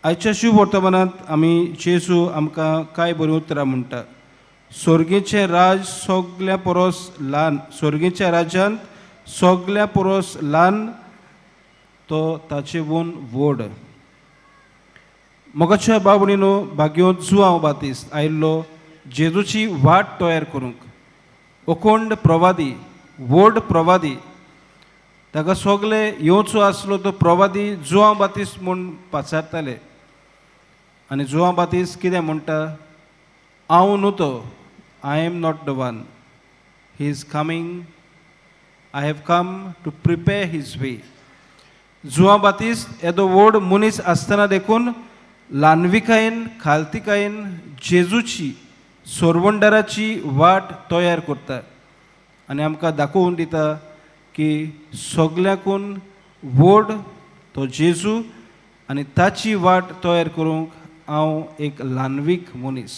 आयच्या शुभ वर्तमानात आमी जेजू आमकां कांय बरीं उतरां म्हणटा. स्वर्गेचें राज सगल्या परस ल्हान, स्वर्गेच्या राज्यांत सगल्या परस ल्हान तो ताचे वून व्हड. मोगाच्या भाव भयणीनो, भाग्यो जो हांव बातिस्त आयिल्लो जेजूची वाट तयार करूंक. अखंड प्रवादी, व्हड प्रवादी, ताका सगळे येवचो आसलो तो प्रवादी जो हांव बातिस्त म्हूण पाचारताले. आनी जो हांव बातिस्त कितें म्हणटा, हांव न्हू तो, I am not the one, he is coming, I have come to prepare his way. जो हांव बातिस्त येदो व्हड मनीस आसतना देखून ल्हानविकायेन खालतिकायेन जेजूची सोरवंडाराची वाट तयार करता आनी आमकां दाखोवन दिता की सगल्याकून व्हड तो जेजू आनी ताची वाट तयार करूंक हांव एक ल्हानवीक मनीस.